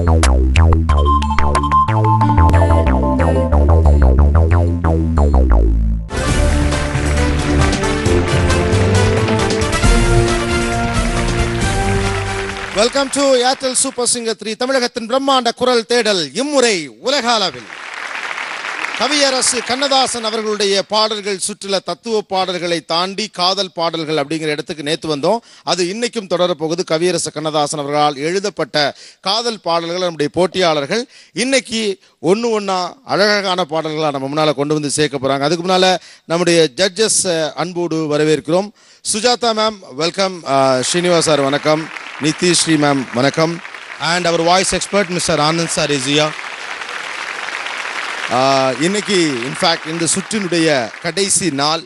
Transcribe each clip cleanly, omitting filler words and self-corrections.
Welcome to Airtel super singer 3 தமிழகத்தின் பிரம்மாண்ட குரல் தேடல். இம்முறை உலக அளவில் கவியரசு கண்ணதாசன் அவர்களுடைய பாடல்கள் சுற்றில தத்துவ பாடல்களை தாண்டி காதல் பாடல்கள் அப்படிங்கிற இடத்துக்கு நேற்று வந்தோம். அது இன்னைக்கும் தொடரப்போகுது. கவியரசு கண்ணதாசன் அவர்களால் எழுதப்பட்ட காதல் பாடல்கள் நம்முடைய போட்டியாளர்கள் இன்னைக்கு ஒன்னா அழகான பாடல்களாக நம்ம முன்னால கொண்டு வந்து சேர்க்க போறாங்க. அதுக்கு முன்னால நம்முடைய ஜட்ஜஸ் அன்போடு வரவேற்கிறோம். Sujatha ma'am welcome, Srinivas sir வணக்கம், நிதிஸ்ரீ மேம் வணக்கம், and our voice expert mister Anand sir is here. இன்னைக்கு இன்ஃபேக்ட் இந்த சுற்றினுடைய கடைசி நாள்.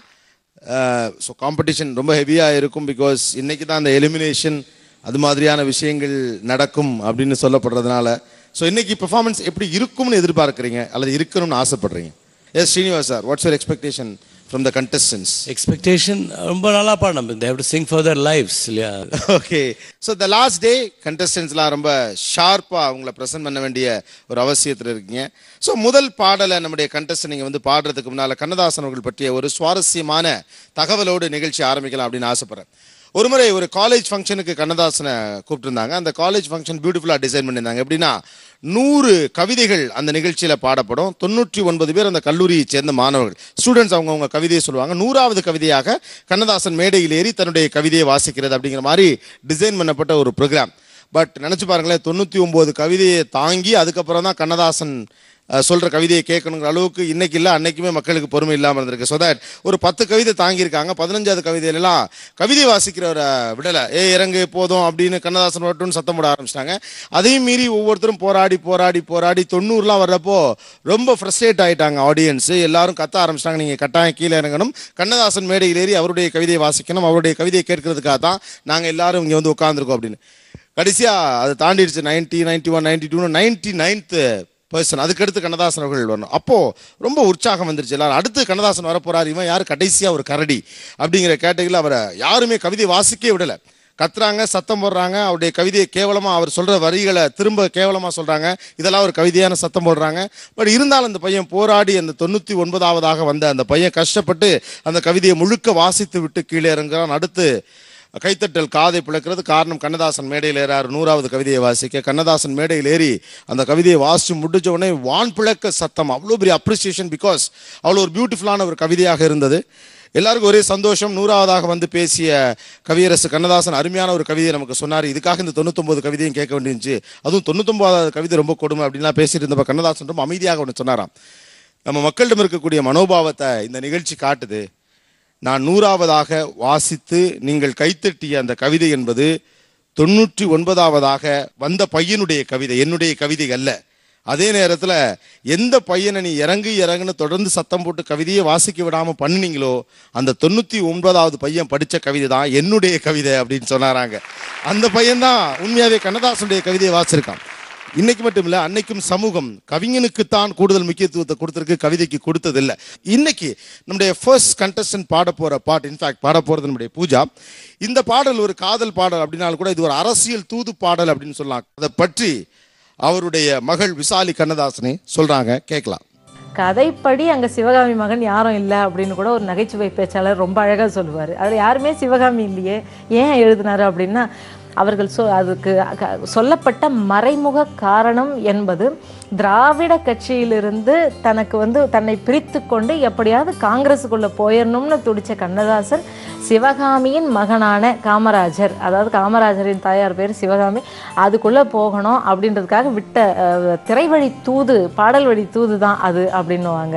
ஸோ காம்படிஷன் ரொம்ப ஹெவியாக இருக்கும். பிகாஸ் இன்னைக்கு தான் அந்த எலிமினேஷன் அது மாதிரியான விஷயங்கள் நடக்கும் அப்படின்னு சொல்லப்படுறதுனால ஸோ இன்னைக்கு பெர்ஃபார்மன்ஸ் எப்படி இருக்கும்னு எதிர்பார்க்குறீங்க அல்லது இருக்கணும்னு ஆசைப்படுறீங்க? Yes Srinivas sir, what's your expectation from the contestants? Expectation ரொம்ப நல்லா பாடணும். they have to sing for their lives. Okay, so the last day contestants-லாம் ரொம்ப ஷார்ப்பா அவங்கள பிரசன்ட் பண்ண வேண்டிய ஒரு அவசியத்தில் இருக்கீங்க. ஸோ முதல் பாடலை நம்முடைய கண்டஸ்டன்ட் நீங்கள் வந்து பாடுறதுக்கு முன்னால் கண்ணதாசன் அவர்கள் பற்றிய ஒரு சுவாரஸ்யமான தகவலோடு நிகழ்ச்சி ஆரம்பிக்கலாம் அப்படின்னு ஆசைப்படுறேன். ஒரு முறை ஒரு காலேஜ் ஃபங்க்ஷனுக்கு கண்ணதாசனை கூப்பிட்டுருந்தாங்க. அந்த காலேஜ் ஃபங்க்ஷன் பியூட்டிஃபுல்லாக டிசைன் பண்ணியிருந்தாங்க. எப்படின்னா 100 கவிதைகள் அந்த நிகழ்ச்சியில் பாடப்படும். 99 பேர் அந்த கல்லூரியை சேர்ந்த மாணவர்கள் ஸ்டூடெண்ட்ஸ் அவங்கவுங்க கவிதையை சொல்லுவாங்க. 100வது கவிதையாக கண்ணதாசன் மேடையில் ஏறி தன்னுடைய கவிதையை வாசிக்கிறது அப்படிங்கிற மாதிரி டிசைன் பண்ணப்பட்ட ஒரு ப்ரோக்ராம். பட் நினச்சி பாருங்களேன், 99 கவிதையை தாங்கி அதுக்கப்புறம் தான் கண்ணதாசன் சொல்கிற கவிதையை கேட்கணுங்கிற அளவுக்கு இன்னைக்கு இல்லை, அன்னைக்குமே மக்களுக்கு பொறுமை இல்லாமல் இருந்திருக்கு. ஸோ தட் ஒரு 10 கவிதை தாங்கியிருக்காங்க. 15வது கவிதையிலலாம் கவிதை வாசிக்கிறவரை விடலை, இறங்கு போதும் அப்படின்னு கண்ணதாசன் வரட்டும்னு சத்தம் போட ஆரம்பிச்சிட்டாங்க. அதையும் மீறி ஒவ்வொருத்தரும் போராடி 90லாம் வர்றப்போ ரொம்ப ஃப்ரஸ்ட்ரேட் ஆகிட்டாங்க ஆடியன்ஸு. எல்லாரும் கத்த ஆரம்பிச்சிட்டாங்க, நீங்கள் கட்டாயம் கீழே இறங்கணும், கண்ணதாசன் மேடையில் ஏறி அவருடைய கவிதையை வாசிக்கணும், அவருடைய கவிதையை கேட்கறதுக்காக தான் நாங்கள் எல்லாரும் இங்கே வந்து உட்காந்துருக்கோம் அப்படின்னு. கடைசியாக அதை தாண்டிடுச்சு. 90, 91, 92, 99th பர்சன். அதுக்கடுத்து கண்ணதாசன் அவர்கள் வரணும். அப்போது ரொம்ப உற்சாகம் வந்துருச்சு எல்லாரும். அடுத்து கண்ணதாசன் வரப்போறாரு, இவன் யார் கடைசியாக ஒரு கரடி அப்படிங்கிற கேட்டகரியில் அவரை யாருமே கவிதை வாசிக்கவே விடலை. கத்துறாங்க, சத்தம் போடுறாங்க, அவருடைய கவிதையை கேவலமாக அவர் சொல்கிற வரிகளை திரும்ப கேவலமாக சொல்கிறாங்க. இதெல்லாம் ஒரு கவிதையான சத்தம் போடுறாங்க. பட் இருந்தாலும் அந்த பையன் போராடி அந்த 99வதாக வந்த அந்த பையன் கஷ்டப்பட்டு அந்த கவிதையை முழுக்க வாசித்து விட்டு கீழே இறங்குறான். அடுத்து கைத்தட்டல் காதை பிளக்கிறது. காரணம், கண்ணதாசன் மேடையில் ஏறாரு 100வது கவிதையை வாசிக்க. கண்ணதாசன் மேடையில் ஏறி அந்த கவிதையை வாசித்து முடிஞ்ச உடனே வான் பிளக்க சத்தம். அவ்வளோ பெரிய அப்ரிசியேஷன். பிகாஸ் அவ்வளோ ஒரு பியூட்டிஃபுல்லான ஒரு கவிதையாக இருந்தது. எல்லாருக்கும் ஒரே சந்தோஷம். 100வதாக வந்து பேசிய கவியரசு கண்ணதாசன் அருமையான ஒரு கவிதையை நமக்கு சொன்னார். இதுக்காக இந்த 99 கவிதையும் கேட்க வேண்டியிருந்துச்சு, அதுவும் 99வது கவிதை ரொம்ப கொடுமை அப்படின்லாம் பேசிட்டு இருந்தப்ப கண்ணதாசன் ரொம்ப அமைதியாக ஒன்று சொன்னாராம். நம்ம மக்களிடம் இருக்கக்கூடிய மனோபாவத்தை இந்த நிகழ்ச்சி காட்டுது. நான் 100வதாக வாசித்து நீங்கள் கைத்தட்டிய அந்த கவிதை என்பது 99வதாக வந்த பையனுடைய கவிதை, என்னுடைய கவிதை அல்ல. அதே நேரத்தில் எந்த பையனை நீ இறங்குன்னு தொடர்ந்து சத்தம் போட்டு கவிதையை வாசிக்க விடாமல் பண்ணினீங்களோ அந்த 99வது பையன் படித்த கவிதை தான் என்னுடைய கவிதை அப்படின்னு சொன்னாராங்க. அந்த பையன்தான் உண்மையாகவே கண்ணதாசனுடைய கவிதையை வாசிச்சிருக்கான். இன்னைக்கு மட்டும் இல்லை, அன்னைக்கும் சமூகம் கவிஞனுக்குத்தான் கூடுதல் முக்கியத்துவத்தை கொடுத்துருக்கு, கவிதைக்கு கொடுத்ததில்லை. இன்னைக்கு நம்முடைய ஃபர்ஸ்ட் கண்டஸ்டன்ட் பாட போகிற பாட்டு, இன்ஃபேக்ட் பாட போகிறது நம்முடைய பூஜா. இந்த பாடல் ஒரு காதல் பாடல் அப்படின்னாலும் கூட இது ஒரு அரசியல் தூது பாடல் அப்படின்னு சொல்லலாம். அதை பற்றி அவருடைய மகள் விசாலி கண்ணதாசனே சொல்றாங்க, கேட்கலாம். கதைப்படி அங்கே சிவகாமி மகன் யாரும் இல்லை அப்படின்னு கூட ஒரு நகைச்சுவை பேச்சாளர் ரொம்ப அழகாக சொல்லுவார். அதில் யாருமே சிவகாமி இல்லையே, ஏன் எழுதினாரு அப்படின்னா அவர்கள் அதுக்கு சொல்லப்பட்ட மறைமுக காரணம் என்பது திராவிட கட்சியிலிருந்து தனக்கு தன்னை பிரித்து கொண்டு எப்படியாவது காங்கிரஸுக்குள்ளே போயிடணும்னு துடித்த கண்ணதாசன் சிவகாமியின் மகனான காமராஜர், அதாவது காமராஜரின் தாயார் பேர் சிவகாமி, அதுக்குள்ளே போகணும் அப்படின்றதுக்காக விட்ட திரைவழி தூது, பாடல் வழி தூது தான் அது அப்படின்னுவாங்க.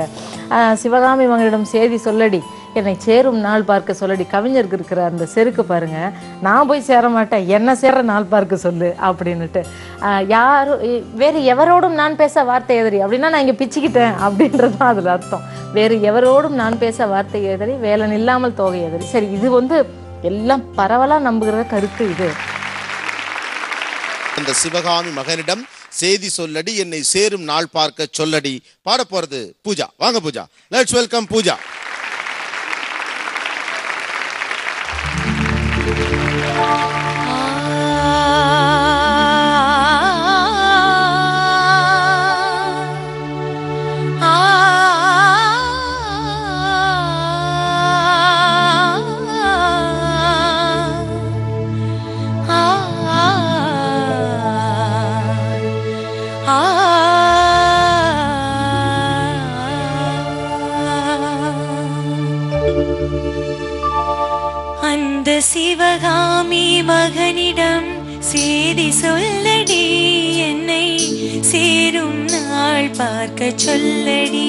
சிவகாமி மகனிடம் செய்தி சொல்லடி, என்னை சேரும் நாள் பார்க்க சொல்லடி. கவிஞருக்கு இருக்கிற அந்த செருக்கு பாருங்க, நான் போய் சேர மாட்டேன், என்ன சேர நாள் பார்க்க சொல்லு அப்படின்னுட்டு. யாரும் வேறு எவரோடும் நான் பேச வார்த்தை எதிரி அப்படின்னா நான் இங்கே பிச்சுக்கிட்டேன் அப்படின்றது தான் அதில் அர்த்தம். வேறு எவரோடும் நான் பேச வார்த்தை எதிரி, வேலன் இல்லாமல் தோகை எதிரி. சரி, இது எல்லாம் பரவலாக நம்புகிற கருத்து. இது இந்த சிவகாமி மகனிடம் செய்தி சொல்லடி, என்னை சேரும் நாள் பார்க்க சொல்லடி பாட போறது பூஜா. வாங்க பூஜா, லெட்ஸ் வெல்கம் பூஜா. சொல்லடி என்னை சேரும் நாள் பார்க்க சொல்லடி.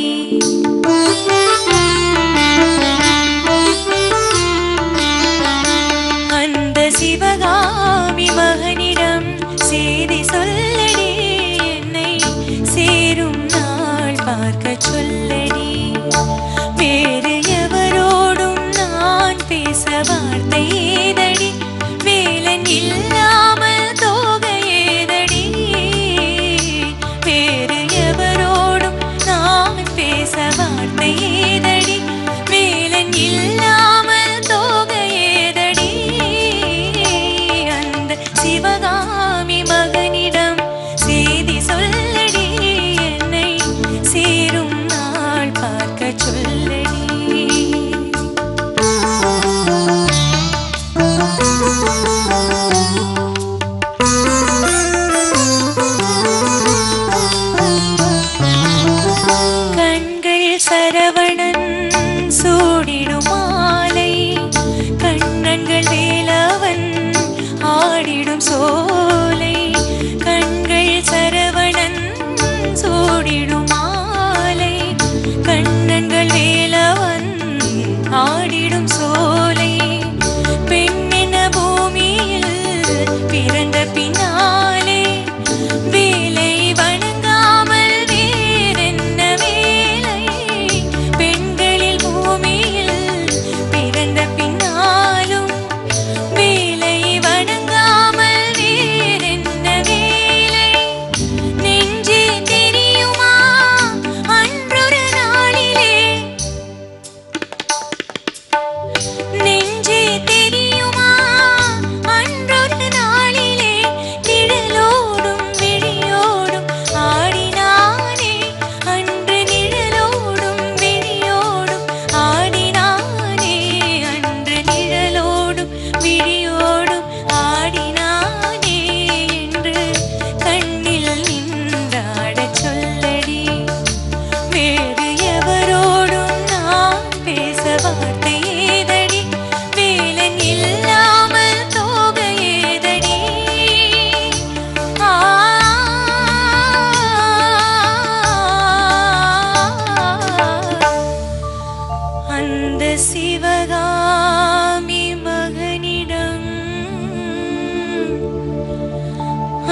அந்த சிவகாமி மகனிடம் செய்தி சொல்லடி என்னை சேரும் நாள் பார்க்க சொல்லடி. வேறு எவரோடும் நான் பேச வார்த்தை ஏதடி, வேலன் இல்லாமல் தோகை ஏதடி. வேறு எவரோடும் நான் பேச வார்த்தை ஏதடி, வேலன் இல்லாமல் தோகை ஏதடி. அந்த சிவகாமி மகனிடம் செய்தி சொல்லடி என்னை சேரும் நாள் பார்க்க சொல்லடி. கண்கள் சரவணன் சூடிடும் மாலை, கண்ணங்கள் வேலவன் ஆடிடும் சோலை. கண்கள் சரவணன் சூடிடும் மாலை, கண்ணங்கள் வேலவன் ஆடிடும் சோலை. பெண்ணென பூமியில் பிறந்த பின்னாலே வேலை வணங்காமல் வேறென்ன வேலை. பெண்களில் பூமியில் பிறந்த பின்னாலும் வேலை வணங்காமல் வேறென்ன வேலை. நெஞ்சே தெரியுமா அன்றொரு நாளிலே, நெஞ்சே தெரியுமா அன்றொரு நாளிலே, நிழலோடும் விழியோடும் ஆடினானே. அன்று நிழலோடும் விழியோடும் ஆடினானே, அன்று நிழலோடும் விழியோடும் ஆடினானே என்று கண்ணில் நின்றாடச் சொல்லடி. வேறு எவரோடும் நான் பேச வார்த்தை ஏதடி, வேலன் இல்லாமல் தோகை ஏதடி. அந்த சிவகாமி மகனிடம்,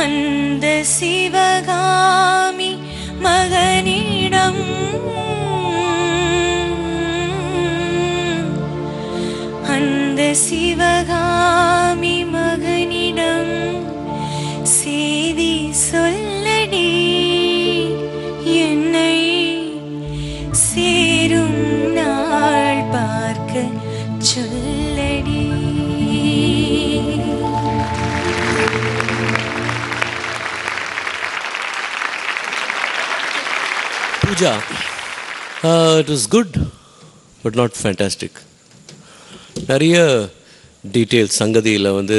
அந்த சிவகாமி மகனிடம், அந்த சிவகாமி மகனிடம் செய்தி சொல்லடி என்னை சேரும் நாள் பார்க்க சொல்லடி. Pooja, it was good, but not fantastic. நிறைய டீட்டெயில்ஸ் சங்கதியில் வந்து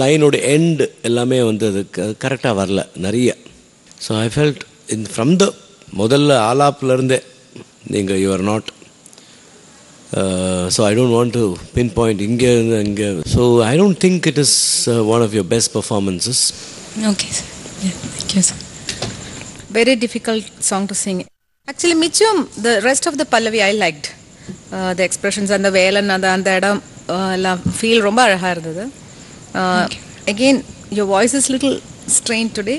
லைனோட எண்ட் எல்லாமே வந்து அது கரெக்டாக வரல நிறைய. So I felt from the முதல்ல ஆலாப்லேருந்தே நீங்கள் you are not. So I don't want to pin point இங்கே இருந்து இங்கே. So I don't think it is one of your best performances. Okay, sir. Yeah, thank you, sir. Very difficult song to sing. Actually, Michum, the rest of the Pallavi I liked. The expressions and the velan and the iடம் எல்லாம் feel ரொம்ப அழகாக இருந்தது. Again, your voice is little strained today.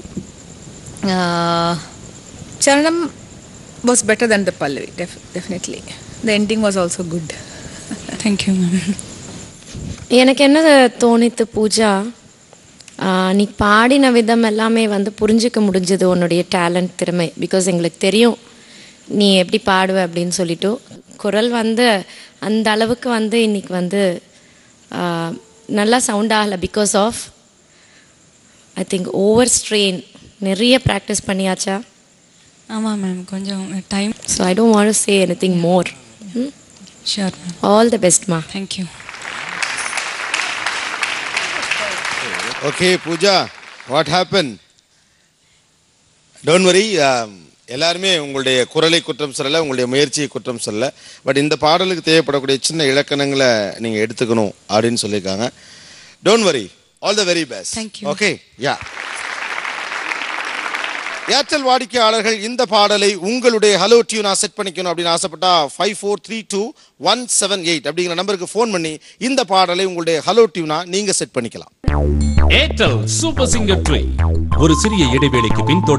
Charanam was better than the Pallavi, definitely. The ending was also good. Thank you, ma'am. எனக்கு என்ன தோணித்து பூஜா, நீ பாடின விதம் எல்லாமே வந்து புரிஞ்சிக்க முடிஞ்சது உன்னுடைய டேலண்ட், திறமை. பிகாஸ் எங்களுக்கு தெரியும் நீ எப்படி பாடுவ அப்படின்னு சொல்லிட்டு. குரல் வந்து அந்த அளவுக்கு வந்து இன்னைக்கு வந்து நல்லா சவுண்ட் ஆகலை. Because of I think over strain. நிறைய ப்ராக்டிஸ் பண்ணியாச்சா? ஆமாம் மேம், கொஞ்சம் time. So I don't want to say anything more. Sure ma'am. All the பெஸ்ட்மா. Thank you. Okay Pooja, what happen? Don't worry. எல்லாருமே உங்களுடைய குரலை குற்றம் சொல்லலை, உங்களுடைய முயற்சியை குற்றம் சொல்லலை. பட் இந்த பாடலுக்கு தேவைப்படக்கூடிய சின்ன இலக்கணங்களை நீங்கள் எடுத்துக்கணும் அப்படின்னு சொல்லியிருக்காங்க. Don't worry, all the very best. Thank you. Okay, yeah. Airtel வாடிக்கையாளர்கள் இந்த பாடலை உங்களுடைய ஹலோ டியூனா செட் பண்ணிக்கணும் அப்படின்னு ஆசைப்பட்டா 5432-178 அப்படிங்கிற நம்பருக்கு ஃபோன் பண்ணி இந்த பாடலை உங்களுடைய ஹலோ டியூனா நீங்க செட் பண்ணிக்கலாம். ஏர்டெல் சூப்பர் சிங்கர் ட்ரீ ஒரு சிறிய இடைவேளைக்கு பின் தொடர்.